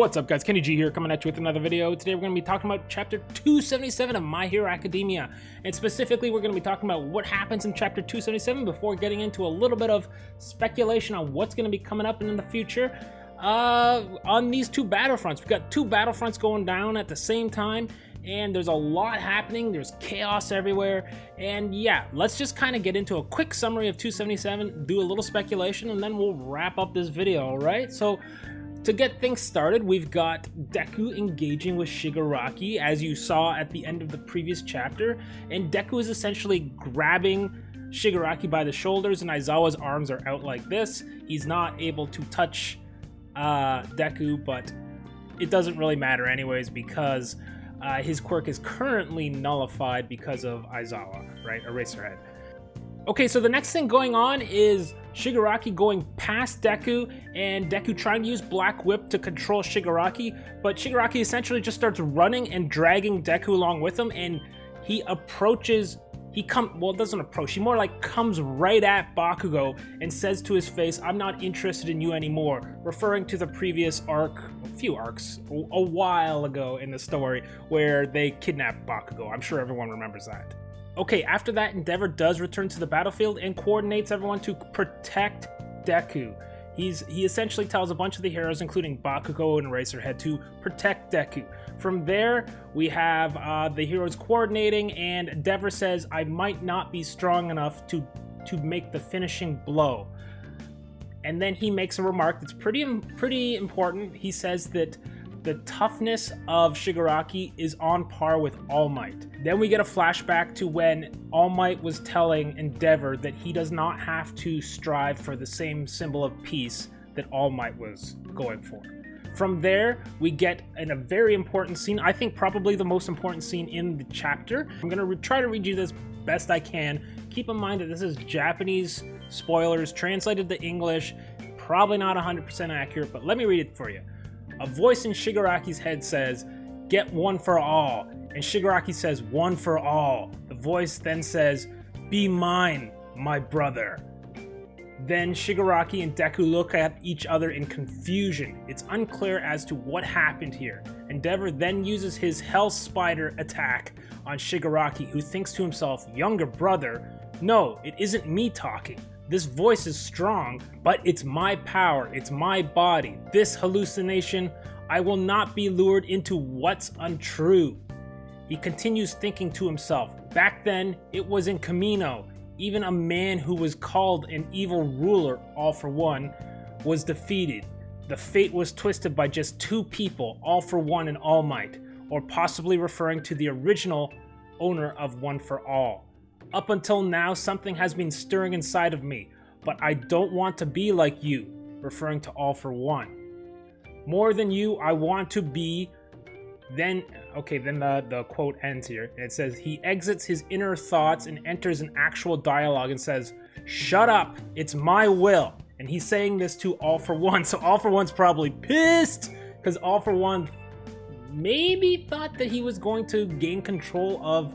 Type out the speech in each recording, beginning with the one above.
What's up guys, Kenny G here coming at you with another video. Today we're going to be talking about chapter 277 of My Hero Academia. And specifically we're going to be talking about what happens in chapter 277 before getting into a little bit of speculation on what's going to be coming up in the future. On these two battlefronts, we've got two battlefronts going down at the same time. And there's a lot happening, there's chaos everywhere, and yeah, let's just kind of get into a quick summary of 277, do a little speculation, and then we'll wrap up this video, alright? So, to get things started, we've got Deku engaging with Shigaraki, as you saw at the end of the previous chapter, and Deku is essentially grabbing Shigaraki by the shoulders, and Aizawa's arms are out like this. He's not able to touch Deku, but it doesn't really matter anyways, because his quirk is currently nullified because of Aizawa, right? Eraserhead. Okay, so the next thing going on is Shigaraki going past Deku, and Deku trying to use Black Whip to control Shigaraki, but Shigaraki essentially just starts running and dragging Deku along with him, and he approaches, doesn't approach, he more like comes right at Bakugo and says to his face, "I'm not interested in you anymore," referring to the previous arc, a few arcs, a while ago in the story, where they kidnapped Bakugo. I'm sure everyone remembers that. Okay, after that, Endeavor does return to the battlefield and coordinates everyone to protect Deku. He essentially tells a bunch of the heroes, including Bakugo and Eraserhead, to protect Deku. From there, we have the heroes coordinating, and Endeavor says, "I might not be strong enough to make the finishing blow." And then he makes a remark that's pretty important. He says that the toughness of Shigaraki is on par with All Might. Then we get a flashback to when All Might was telling Endeavor that he does not have to strive for the same symbol of peace that All Might was going for. From there, we get in a very important scene, I think probably the most important scene in the chapter. I'm going to try to read you this best I can. Keep in mind that this is Japanese spoilers translated to English, probably not 100% accurate, but let me read it for you. A voice in Shigaraki's head says, "Get one for all," and Shigaraki says, "One for all." The voice then says, "Be mine, my brother." Then Shigaraki and Deku look at each other in confusion. It's unclear as to what happened here. Endeavor then uses his Hell Spider attack on Shigaraki, who thinks to himself, "Younger brother? No, it isn't me talking. This voice is strong, but it's my power, it's my body. This hallucination, I will not be lured into what's untrue." He continues thinking to himself, "Back then, it was in Kamino. Even a man who was called an evil ruler, All for One, was defeated. The fate was twisted by just two people, All for One and All Might, or possibly referring to the original owner of One for All. Up until now, something has been stirring inside of me, but I don't want to be like you," referring to All for One. "More than you, I want to be." Then the quote ends here, and it says, he exits his inner thoughts and enters an actual dialogue and says, "Shut up, it's my will." And he's saying this to All for One, so All for One's probably pissed, because All for One maybe thought that he was going to gain control of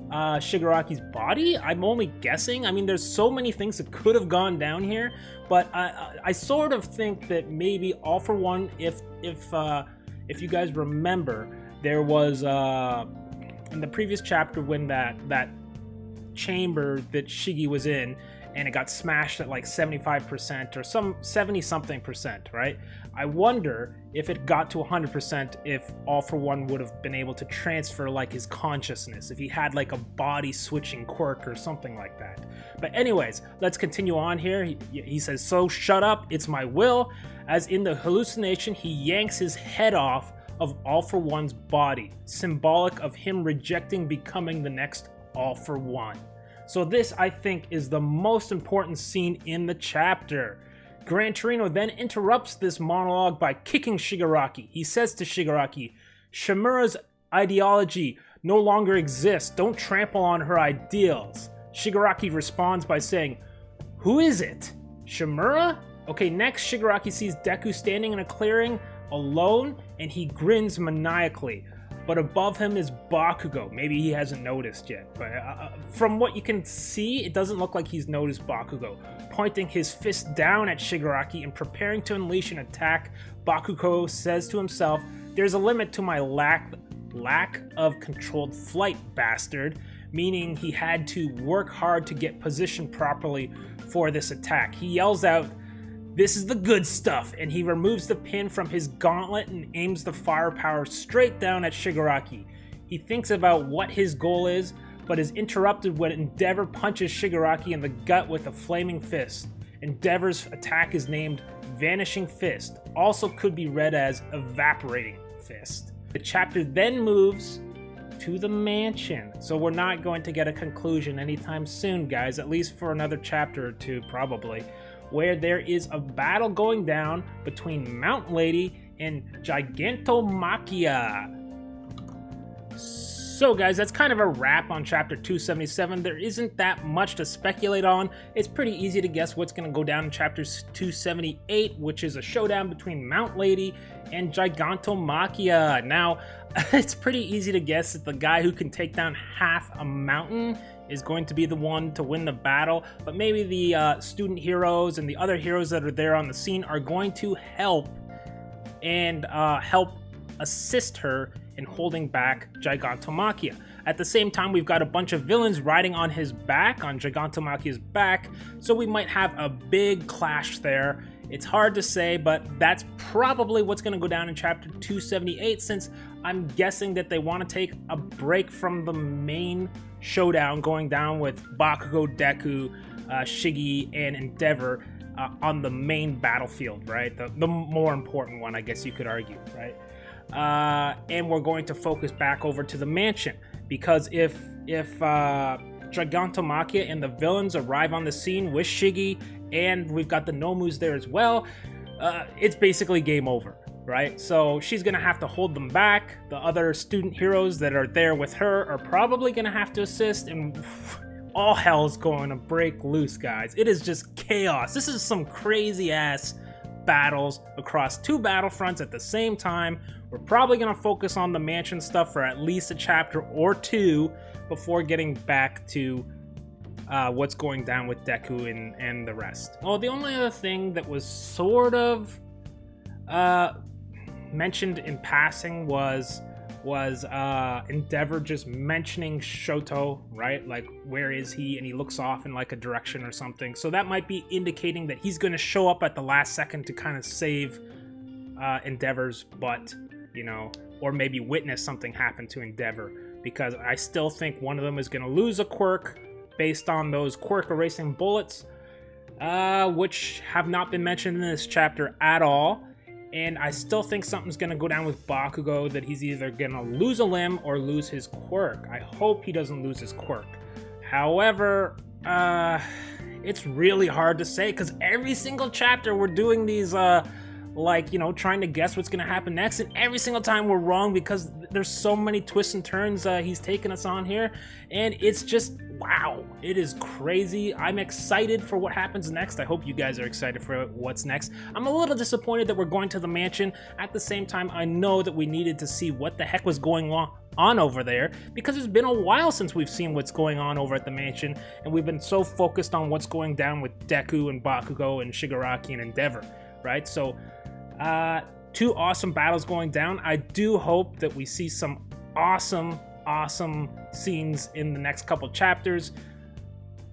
Shigaraki's body. I'm only guessing. I mean, there's so many things that could have gone down here, but I sort of think that maybe All for One, if you guys remember, there was in the previous chapter when that chamber that Shigi was in, and it got smashed at like 75% or some 70-something percent, right? I wonder if it got to 100%, if All for One would have been able to transfer like his consciousness, if he had like a body switching quirk or something like that. But anyways, let's continue on here. He says, "So shut up, it's my will." As in the hallucination, he yanks his head off of All for One's body, symbolic of him rejecting becoming the next All for One. So this, I think, is the most important scene in the chapter. Gran Torino then interrupts this monologue by kicking Shigaraki. He says to Shigaraki, "Shimura's ideology no longer exists. Don't trample on her ideals." Shigaraki responds by saying, "Who is it? Shimura?" Okay, next Shigaraki sees Deku standing in a clearing alone, and he grins maniacally. but above him is Bakugo. Maybe he hasn't noticed yet, but from what you can see, it doesn't look like he's noticed Bakugo. Pointing his fist down at Shigaraki and preparing to unleash an attack, Bakugo says to himself, "There's a limit to my lack of controlled flight, bastard," meaning he had to work hard to get positioned properly for this attack. He yells out, "This is the good stuff," and he removes the pin from his gauntlet and aims the firepower straight down at Shigaraki. He thinks about what his goal is, but is interrupted when Endeavor punches Shigaraki in the gut with a flaming fist. Endeavor's attack is named Vanishing Fist, also could be read as Evaporating Fist. The chapter then moves to the mansion, so we're not going to get a conclusion anytime soon, guys, at least for another chapter or two probably, where there is a battle going down between Mountain Lady and Gigantomachia. So guys, that's kind of a wrap on chapter 277. There isn't that much to speculate on. It's pretty easy to guess what's going to go down in chapter 278, which is a showdown between Mountain Lady and Gigantomachia. Now, it's pretty easy to guess that the guy who can take down half a mountain is going to be the one to win the battle, but maybe the student heroes and the other heroes that are there on the scene are going to help and help assist her in holding back Gigantomachia. At the same time, we've got a bunch of villains riding on his back, on Gigantomachia's back, so we might have a big clash there. It's hard to say, but that's probably what's going to go down in chapter 278, since I'm guessing that they want to take a break from the main showdown going down with Bakugo, Deku, Shiggy, and Endeavor on the main battlefield, right? The more important one, I guess you could argue, right? And we're going to focus back over to the mansion, because if Gigantomachia and the villains arrive on the scene with Shiggy, and we've got the Nomus there as well, it's basically game over, right? So she's gonna have to hold them back. The other student heroes that are there with her are probably gonna have to assist, and all hell's going to break loose, guys. It is just chaos. This is some crazy ass battles across two battlefronts at the same time. We're probably going to focus on the mansion stuff for at least a chapter or two before getting back to what's going down with Deku and the rest. Oh, the only other thing that was sort of mentioned in passing was Endeavor just mentioning Shoto, right? Like, where is he? And he looks off in like a direction or something. So that might be indicating that he's going to show up at the last second to kind of save Endeavor's butt, you know, or maybe witness something happen to Endeavor, because I still think one of them is going to lose a quirk based on those quirk erasing bullets, which have not been mentioned in this chapter at all. And I still think something's going to go down with Bakugo, that he's either going to lose a limb or lose his quirk. I hope he doesn't lose his quirk. However, it's really hard to say, because every single chapter we're doing these, like, you know, trying to guess what's going to happen next, and every single time we're wrong because there's so many twists and turns he's taken us on here, and it's just, wow, it is crazy. I'm excited for what happens next. I hope you guys are excited for what's next. I'm a little disappointed that we're going to the mansion. At the same time, I know that we needed to see what the heck was going on over there, because it's been a while since we've seen what's going on over at the mansion, and we've been so focused on what's going down with Deku and Bakugo and Shigaraki and Endeavor, right? So two awesome battles going down. I do hope that we see some awesome scenes in the next couple chapters.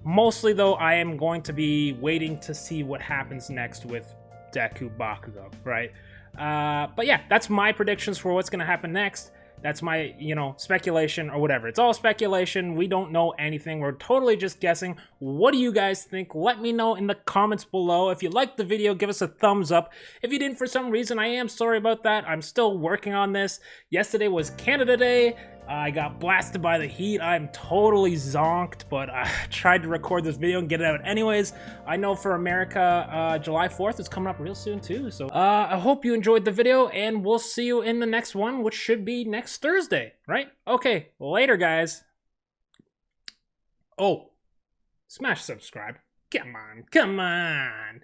Mostly though, I am going to be waiting to see what happens next with Deku Bakugo, right? But yeah, that's my predictions for what's going to happen next. That's my, you know, speculation or whatever. It's all speculation. We don't know anything. We're totally just guessing. What do you guys think? Let me know in the comments below. If you liked the video, give us a thumbs up. If you didn't for some reason, I am sorry about that. I'm still working on this. Yesterday was Canada Day. I got blasted by the heat. I'm totally zonked, but I tried to record this video and get it out anyways. I know for America, July 4th is coming up real soon too. So I hope you enjoyed the video, and we'll see you in the next one, which should be next Thursday, right? Okay, later, guys. Oh, smash subscribe. Come on, come on.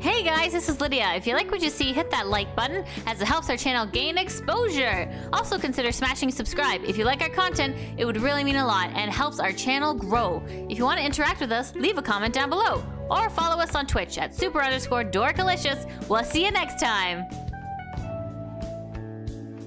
Hey, guys, this is Lydia. If you like what you see, hit that like button as it helps our channel gain exposure. Also consider smashing subscribe. If you like our content, it would really mean a lot and helps our channel grow. If you want to interact with us, leave a comment down below or follow us on Twitch at super_dorkalicious. We'll see you next time.